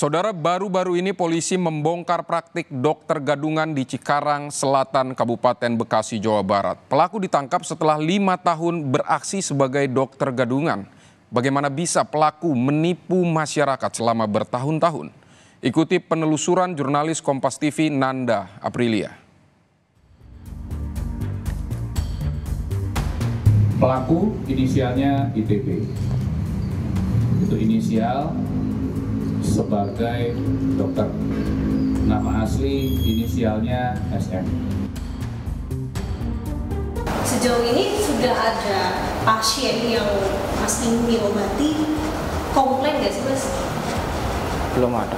Saudara, baru-baru ini polisi membongkar praktik dokter gadungan di Cikarang Selatan, Kabupaten Bekasi, Jawa Barat. Pelaku ditangkap setelah 5 tahun beraksi sebagai dokter gadungan. Bagaimana bisa pelaku menipu masyarakat selama bertahun-tahun? Ikuti penelusuran jurnalis Kompas TV Nanda Aprilia. Pelaku inisialnya ITB. Itu inisial sebagai dokter. Nama asli inisialnya SM. Sejauh ini sudah ada pasien yang Mas Ingwi obati, komplain nggak sih Mas? Belum ada.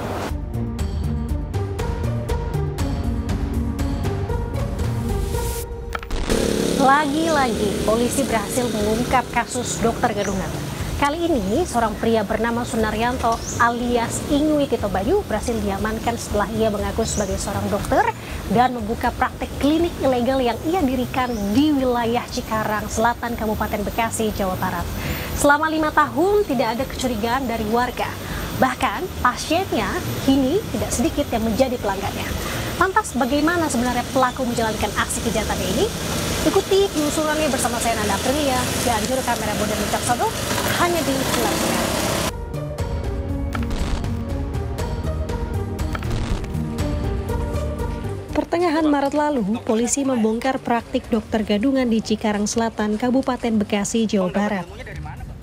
Lagi-lagi polisi berhasil mengungkap kasus dokter gadungan. Kali ini seorang pria bernama Sunaryanto alias Ingwi Tito Bayu berhasil diamankan setelah ia mengaku sebagai seorang dokter dan membuka praktek klinik ilegal yang ia dirikan di wilayah Cikarang Selatan, Kabupaten Bekasi, Jawa Barat. Selama 5 tahun tidak ada kecurigaan dari warga. Bahkan pasiennya kini tidak sedikit yang menjadi pelanggannya. Lantas bagaimana sebenarnya pelaku menjalankan aksi kejahatannya ini? Ikuti penelusurannya bersama saya Nanda Aprilia dan juru kamera Bodan Wicaksono hanya di Kilas Siang. Pertengahan Maret lalu, polisi membongkar praktik dokter gadungan di Cikarang Selatan, Kabupaten Bekasi, Jawa Barat.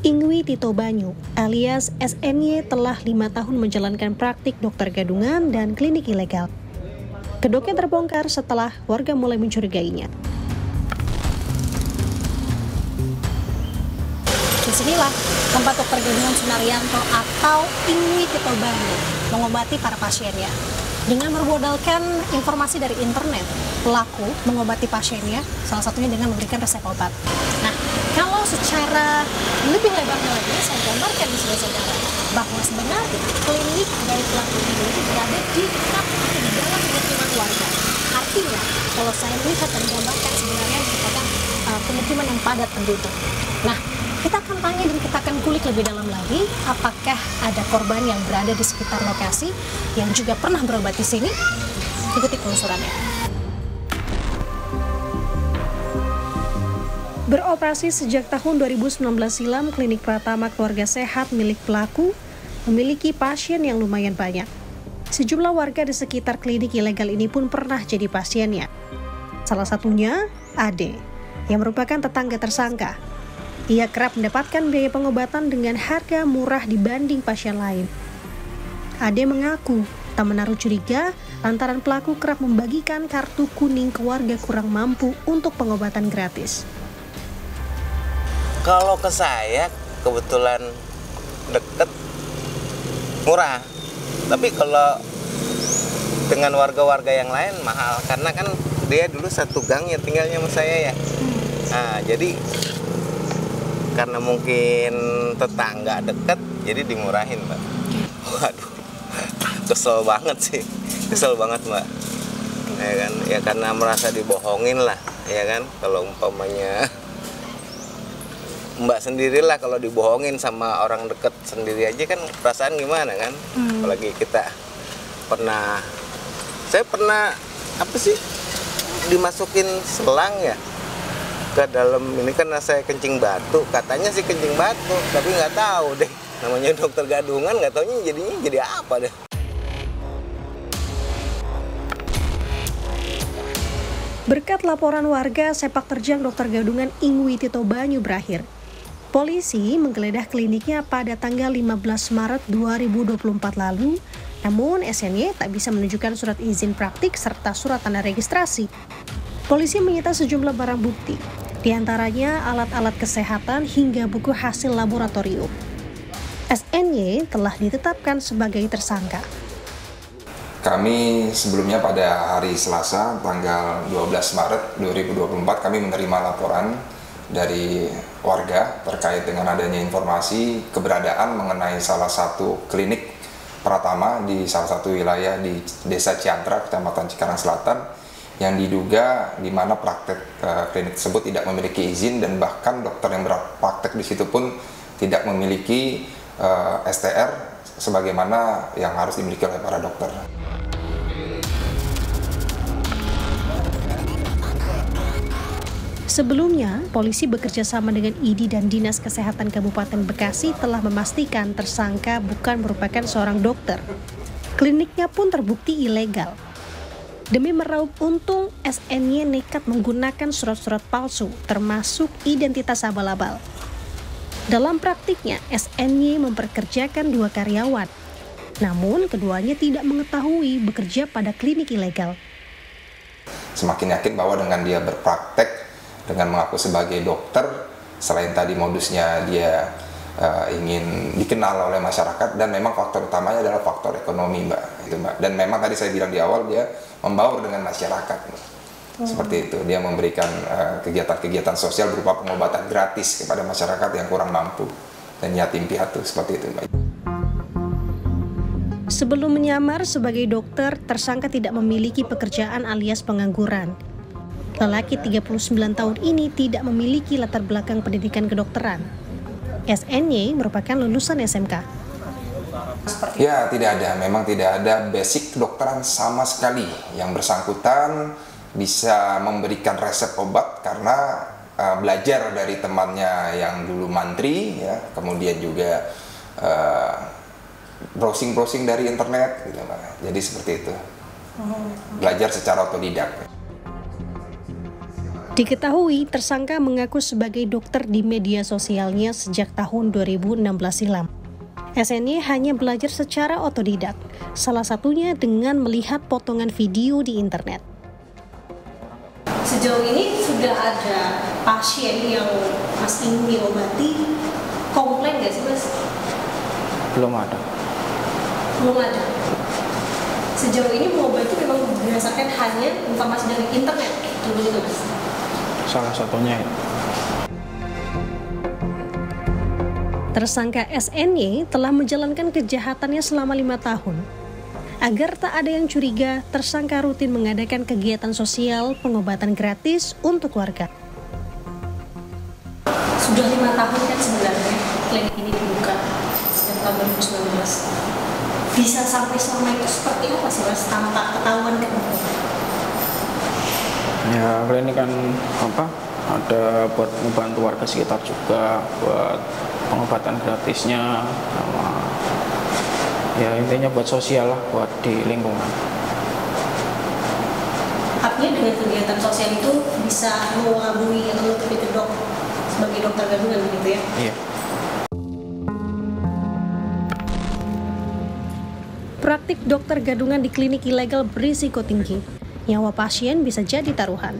Ingwi Tito Bayu alias SNY telah 5 tahun menjalankan praktik dokter gadungan dan klinik ilegal. Kedoknya terbongkar setelah warga mulai mencurigainya. Disinilah tempat dokter gadungan Sunaryanto atau Ingwi Tito Bayu mengobati para pasiennya. Dengan bermodalkan informasi dari internet, pelaku mengobati pasiennya, salah satunya dengan memberikan resep obat. Nah, kalau secara lebih lebarnya lagi, saya gambarkan di sebelah saudara bahwa sebenarnya klinik dari pelaku ini berada di dekat di dalam pemukiman warga. Artinya, kalau saya lihat dan gambarkan sebenarnya merupakan pemukiman yang padat penduduk. Nah, kita akan tanya dan kita akan kulik lebih dalam lagi apakah ada korban yang berada di sekitar lokasi yang juga pernah berobat di sini. Ikuti penelusurannya. Beroperasi sejak tahun 2019 silam, klinik Pratama Keluarga Sehat milik pelaku memiliki pasien yang lumayan banyak. Sejumlah warga di sekitar klinik ilegal ini pun pernah jadi pasiennya. Salah satunya Ade, yang merupakan tetangga tersangka. Ia kerap mendapatkan biaya pengobatan dengan harga murah dibanding pasien lain. Ade mengaku tak menaruh curiga lantaran pelaku kerap membagikan kartu kuning ke warga kurang mampu untuk pengobatan gratis. Kalau ke saya kebetulan deket, murah. Tapi kalau dengan warga-warga yang lain mahal karena kan dia dulu satu gang ya tinggalnya sama saya ya. Nah, jadi karena mungkin tetangga deket, jadi dimurahin, Mbak. Waduh, kesel banget sih, kesel banget, Mbak. Ya kan, ya karena merasa dibohongin lah, ya kan. Kalau umpamanya Mbak sendirilah kalau dibohongin sama orang deket sendiri aja kan perasaan gimana kan? Apalagi kita saya pernah apa sih dimasukin selang ya ke dalam ini kan saya kencing batu, katanya sih kencing batu, tapi nggak tahu deh namanya dokter gadungan, nggak taunya jadinya jadi apa deh. Berkat laporan warga, sepak terjang dokter gadungan Ingwi Tito Bayu berakhir. Polisi menggeledah kliniknya pada tanggal 15 Maret 2024 lalu, namun SNY tak bisa menunjukkan surat izin praktik serta surat tanda registrasi. Polisi menyita sejumlah barang bukti, di antaranya alat-alat kesehatan hingga buku hasil laboratorium. SNY telah ditetapkan sebagai tersangka. Kami sebelumnya pada hari Selasa tanggal 12 Maret 2024 kami menerima laporan dari warga terkait dengan adanya informasi keberadaan mengenai salah satu klinik Pratama di salah satu wilayah di Desa Ciantra, Kecamatan Cikarang Selatan, yang diduga di mana praktek klinik tersebut tidak memiliki izin dan bahkan dokter yang berpraktek di situ pun tidak memiliki STR sebagaimana yang harus dimiliki oleh para dokter. Sebelumnya, polisi bekerja sama dengan ID dan Dinas Kesehatan Kabupaten Bekasi telah memastikan tersangka bukan merupakan seorang dokter. Kliniknya pun terbukti ilegal. Demi meraup untung, SNY nekat menggunakan surat-surat palsu, termasuk identitas abal-abal. Dalam praktiknya, SNY memperkerjakan 2 karyawan. Namun, keduanya tidak mengetahui bekerja pada klinik ilegal. Semakin yakin bahwa dengan dia berpraktek, dengan mengaku sebagai dokter, selain tadi modusnya dia ingin dikenal oleh masyarakat, dan memang faktor utamanya adalah faktor ekonomi, Mbak. Itu, Mbak. Dan memang tadi saya bilang di awal, dia membaur dengan masyarakat, Mbak. Seperti itu, dia memberikan kegiatan-kegiatan sosial berupa pengobatan gratis kepada masyarakat yang kurang mampu dan yatim piatu, seperti itu, Mbak. Sebelum menyamar sebagai dokter, tersangka tidak memiliki pekerjaan alias pengangguran. Lelaki 39 tahun ini tidak memiliki latar belakang pendidikan kedokteran. SNY merupakan lulusan SMK. Ya, tidak ada. Memang tidak ada basic kedokteran sama sekali. Yang bersangkutan bisa memberikan resep obat karena belajar dari temannya yang dulu mantri, ya, kemudian juga browsing dari internet, gitu, Mbak. Jadi seperti itu. Belajar secara otodidak. Diketahui tersangka mengaku sebagai dokter di media sosialnya sejak tahun 2016 silam. SNY hanya belajar secara otodidak, salah satunya dengan melihat potongan video di internet. Sejauh ini sudah ada pasien yang Mas ini diobati, komplain nggak sih, Mas? Belum ada. Belum ada. Sejauh ini mengobati memang berdasarkan hanya informasi dari internet, begitu, Mas? Salah satunya itu. Tersangka SNY telah menjalankan kejahatannya selama 5 tahun. Agar tak ada yang curiga, tersangka rutin mengadakan kegiatan sosial pengobatan gratis untuk warga. Sudah 5 tahun kan sebenarnya klinik ini dibuka sejak tahun 2019. Bisa sampai selama itu seperti apa sih, Mas, tanpa ketahuan kan? Ya, klinik kan ada buat membantu warga sekitar juga, buat pengobatan gratisnya, sama ya intinya buat sosial lah, buat di lingkungan. Artinya dengan kegiatan sosial itu bisa mengelabui atau menutupi kedok sebagai dokter gadungan begitu ya? Iya. Praktik dokter gadungan di klinik ilegal berisiko tinggi. Nyawa pasien bisa jadi taruhan.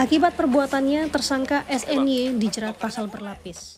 Akibat perbuatannya, tersangka SNY dijerat pasal berlapis.